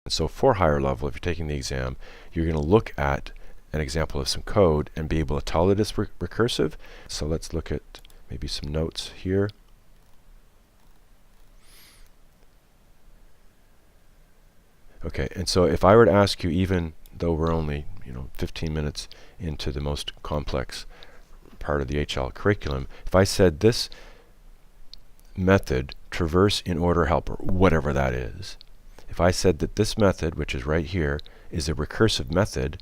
So for higher level, if you're taking the exam, you're going to look at an example of some code and be able to tell that it's recursive. So let's look at maybe some notes here. Okay, and so if I were to ask you, even though we're only 15 minutes into the most complex part of the HL curriculum, if I said this method, traverse in order helper, whatever that is, if I said that this method, which is right here, is a recursive method,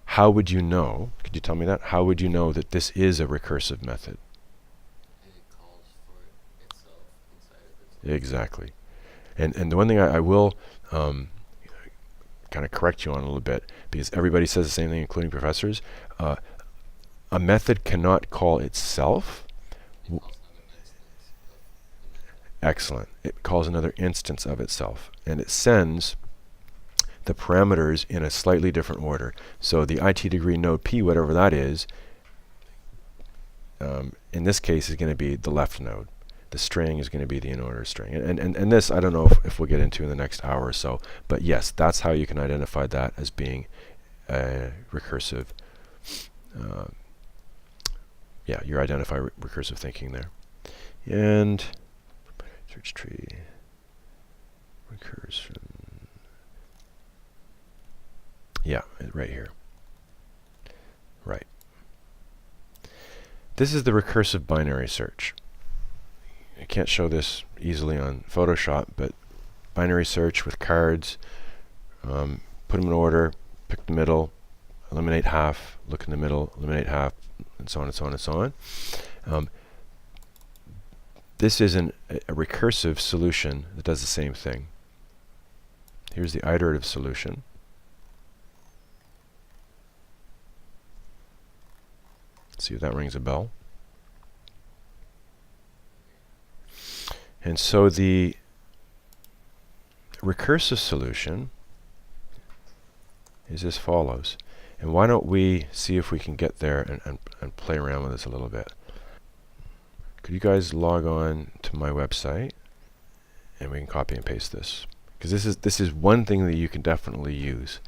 how would you know? Could you tell me that? How would you know that this is a recursive method? It calls for itself inside of itself. Exactly. And the one thing I will kind of correct you on a little bit, because everybody says the same thing, including professors. A method cannot call itself. Excellent. It calls another instance of itself, and it sends the parameters in a slightly different order. So the IT degree node P, whatever that is, in this case is going to be the left node. The string is going to be the in-order string. And this, I don't know if we'll get into in the next hour or so, but yes, that's how you can identify that as being recursive. Yeah, you identify recursive thinking there. And search tree, recursion. Yeah, right here. Right. This is the recursive binary search. I can't show this easily on Photoshop, but binary search with cards, put them in order, pick the middle, eliminate half, look in the middle, eliminate half, and so on and so on and so on. This is a recursive solution that does the same thing. Here's the iterative solution. See if that rings a bell. And so the recursive solution is as follows. And why don't we see if we can get there and play around with this a little bit. Could you guys log on to my website and we can copy and paste this? Because this is one thing that you can definitely use,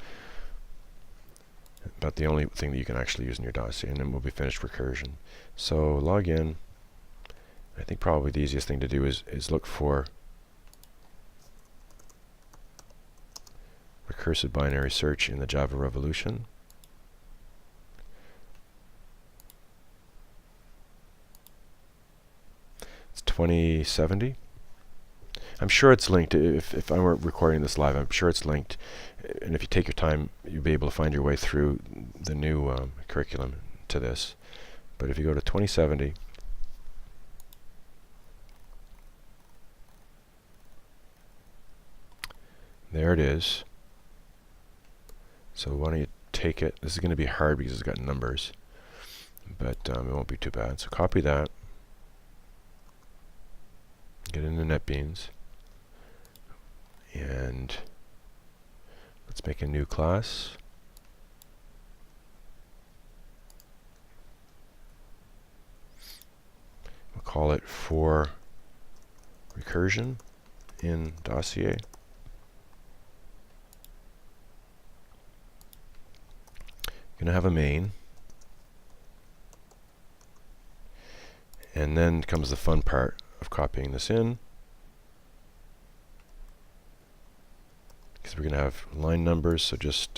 but the only thing that you can actually use in your dossier, and then we'll be finished recursion. So log in. I think probably the easiest thing to do is look for recursive binary search in the Java Revolution. It's 2070. I'm sure it's linked. If I weren't recording this live, I'm sure it's linked. And if you take your time, you'll be able to find your way through the new curriculum to this. But if you go to 2070, there it is. So why don't you take it? This is going to be hard because it's got numbers, but it won't be too bad. So copy that. Get into NetBeans. And let's make a new class. We'll call it for recursion in dossier. Going to have a main. And then comes the fun part of copying this in. Because we're going to have line numbers, so just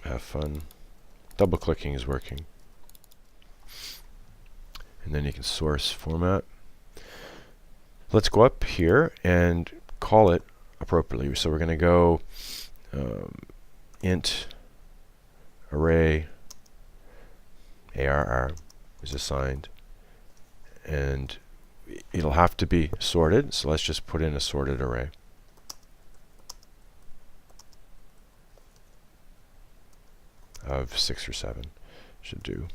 have fun. Double clicking is working. And then you can source format. Let's go up here and call it appropriately. So we're going to go int array ARR is assigned, and it'll have to be sorted, so let's just put in a sorted array. Of 6 or 7 should do.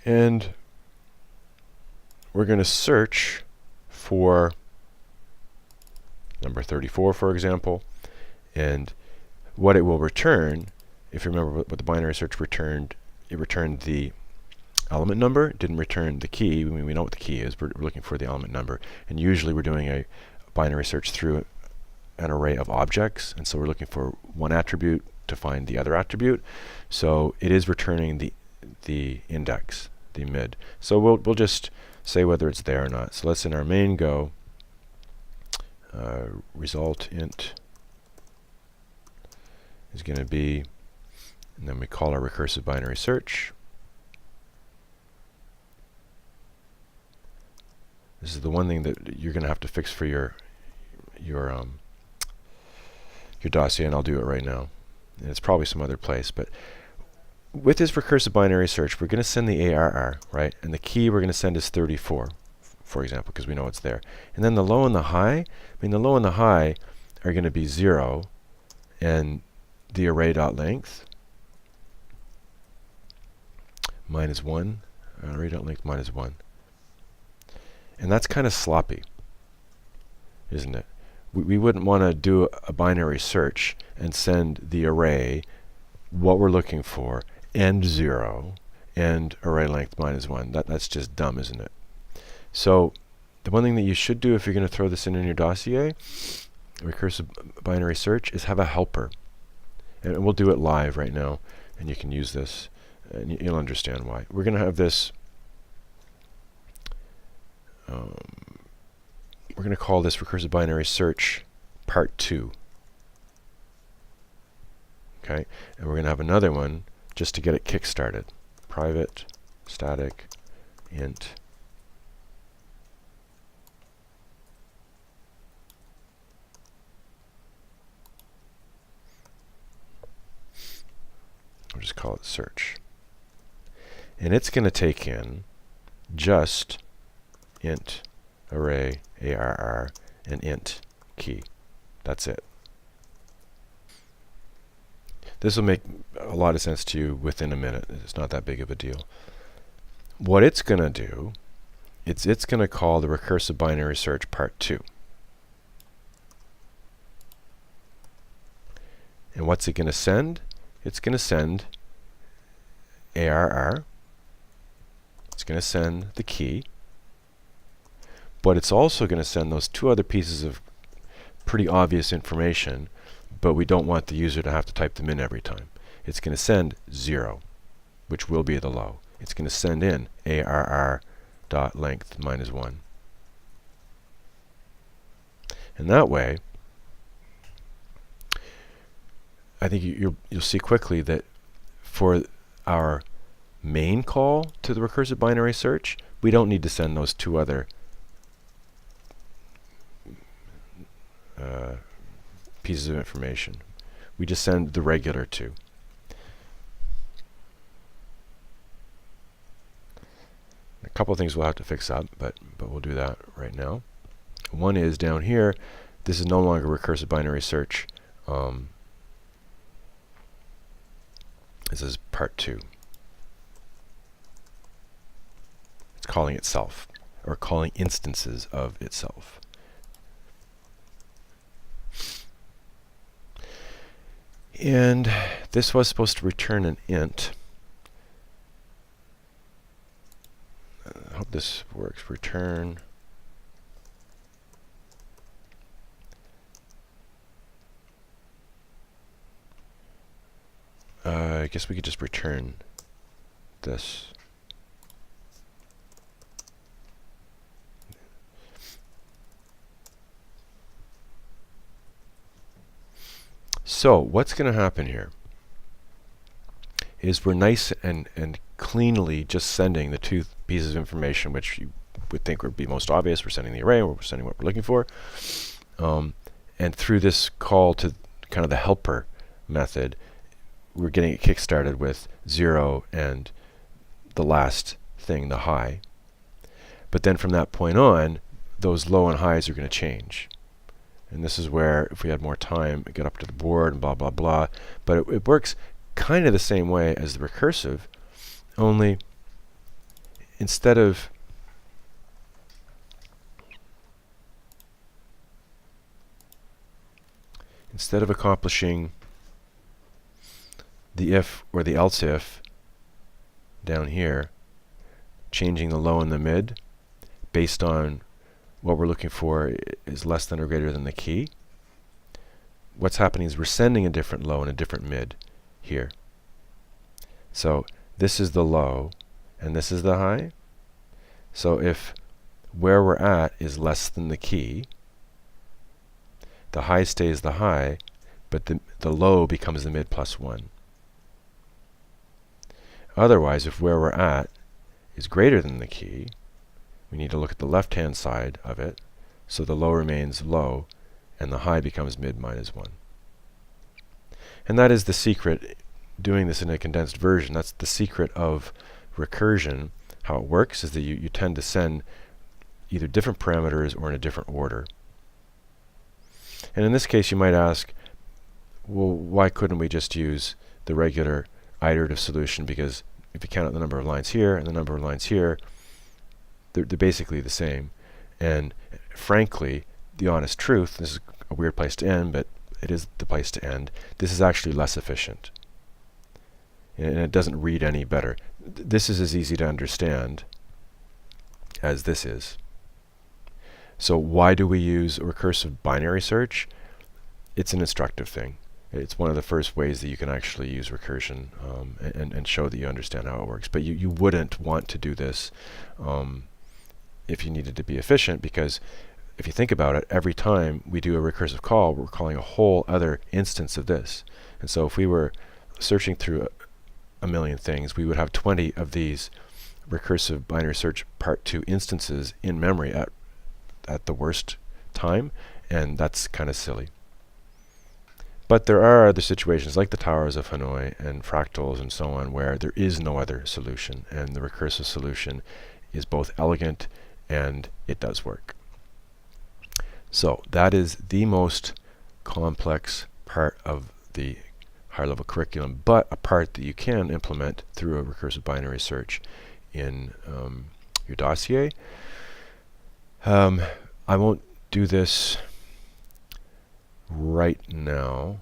And we're going to search for number 34, for example, and what it will return if you remember what the binary search returned, it returned the element number, it didn't return the key. I mean, we know what the key is, we're looking for the element number. And usually we're doing a binary search through an array of objects, and so we're looking for one attribute to find the other attribute. So it is returning the index, the mid. So we'll just say whether it's there or not. So let's in our main go result int is going to be, and then we call our recursive binary search. This is the one thing that you're going to have to fix for your dossier, and I'll do it right now. And it's probably some other place, but with this recursive binary search, we're going to send the ARR, right? And the key we're going to send is 34, for example, because we know it's there. And then the low and the high, I mean, the low and the high are going to be 0, and the array.length minus 1, array.length minus 1. And that's kind of sloppy, isn't it? We wouldn't want to do a binary search and send the array what we're looking for, and 0, and array length minus 1. That's just dumb, isn't it? So the one thing that you should do if you're going to throw this in your dossier, recursive binary search, is have a helper. And we'll do it live right now, and you can use this, and you'll understand why. We're going to have this, we're going to call this recursive binary search part 2. Okay, and we're going to have another one just to get it kick-started. Private static int we'll just call it search. And it's going to take in just int array ARR and int key. That's it. This will make a lot of sense to you within a minute. It's not that big of a deal. What it's going to do, it's going to call the recursive binary search part 2. And what's it going to send? It's going to send ARR. It's going to send the key. But it's also going to send those two other pieces of pretty obvious information, but we don't want the user to have to type them in every time. It's going to send 0, which will be the low. It's going to send in ARR.length minus 1. And that way, I think you'll see quickly that for our main call to the recursive binary search, we don't need to send those two other pieces of information. We just send the regular 2. A couple of things we'll have to fix up, but we'll do that right now. One is down here, this is no longer recursive binary search. This is part 2. It's calling itself, or calling instances of itself. And this was supposed to return an int. I hope this works. Return. I guess we could just return this. So what's going to happen here is we're nice and cleanly just sending the two pieces of information which you would think would be most obvious. We're sending the array, we're sending what we're looking for. And through this call to kind of the helper method, we're getting it kick-started with 0 and the last thing, the high. But then from that point on, those low and highs are going to change. And this is where, if we had more time, we get up to the board and blah, blah, blah. But it works kind of the same way as the recursive, only instead of accomplishing the if or the else if down here, changing the low and the mid based on what we're looking for is less than or greater than the key. What's happening is we're sending a different low and a different mid here. So this is the low and this is the high. So if where we're at is less than the key, the high stays the high, but the low becomes the mid plus 1. Otherwise, if where we're at is greater than the key, we need to look at the left-hand side of it, so the low remains low, and the high becomes mid minus 1. And that is the secret, doing this in a condensed version. That's the secret of recursion. How it works is that you tend to send either different parameters or in a different order. And in this case, you might ask, well, why couldn't we just use the regular iterative solution? Because if you count out the number of lines here and the number of lines here, they're basically the same. And frankly, the honest truth, this is a weird place to end, but it is the place to end. This is actually less efficient. And it doesn't read any better. This is as easy to understand as this is. So why do we use recursive binary search? It's an instructive thing. It's one of the first ways that you can actually use recursion and show that you understand how it works. But you wouldn't want to do this if you needed to be efficient, because if you think about it, every time we do a recursive call, we're calling a whole other instance of this. And so if we were searching through a million things, we would have 20 of these recursive binary search part 2 instances in memory at the worst time, and that's kind of silly. But there are other situations like the towers of Hanoi and fractals and so on where there is no other solution, and the recursive solution is both elegant and it does work. So that is the most complex part of the higher level curriculum, but a part that you can implement through a recursive binary search in your dossier. I won't do this right now,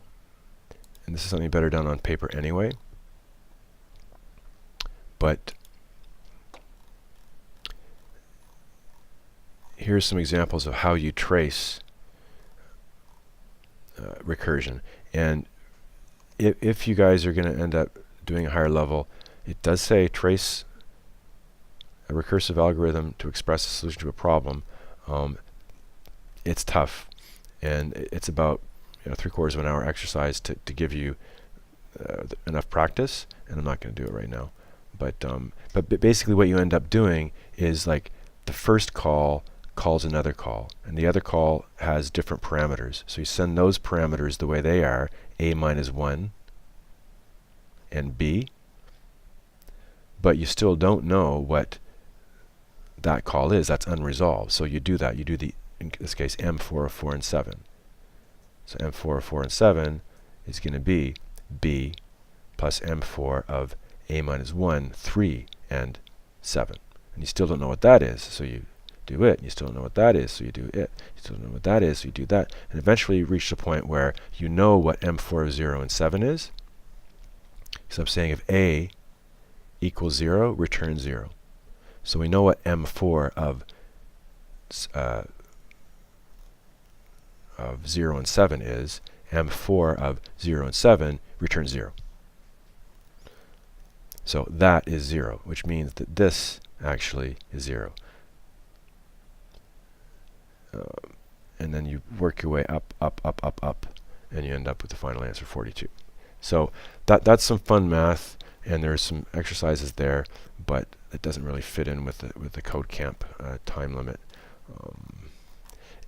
and this is something better done on paper anyway, but here's some examples of how you trace recursion. And if you guys are going to end up doing a higher level, it does say trace a recursive algorithm to express a solution to a problem. It's tough, and it's about 3/4 of an hour exercise to give you enough practice, and I'm not going to do it right now. But basically what you end up doing is, like, the first call calls another call, and the other call has different parameters. So you send those parameters the way they are, a minus 1 and b, but you still don't know what that call is. That's unresolved. So you do that. You do the, in this case, M4 of 4 and 7. So M4 of 4 and 7 is going to be b plus M4 of a minus 1, 3, and 7. And you still don't know what that is, so you do it. You still don't know what that is, so you do it. You still don't know what that is, so you do that. And eventually you reach the point where you know what M4 of 0 and 7 is. So I'm saying if a equals 0, return 0. So we know what M4 of 0 and 7 is. M4 of 0 and 7 returns 0. So that is 0, which means that this actually is 0. And then you work your way up, up, up, up, up, and you end up with the final answer, 42. So that's some fun math, and there's some exercises there, but it doesn't really fit in with the code camp time limit.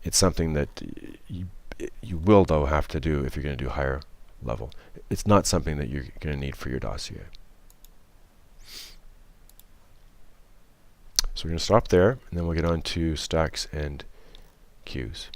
It's something that you will, though, have to do if you're going to do higher level. It's not something that you're going to need for your dossier. So we're going to stop there, and then we'll get on to stacks and queues.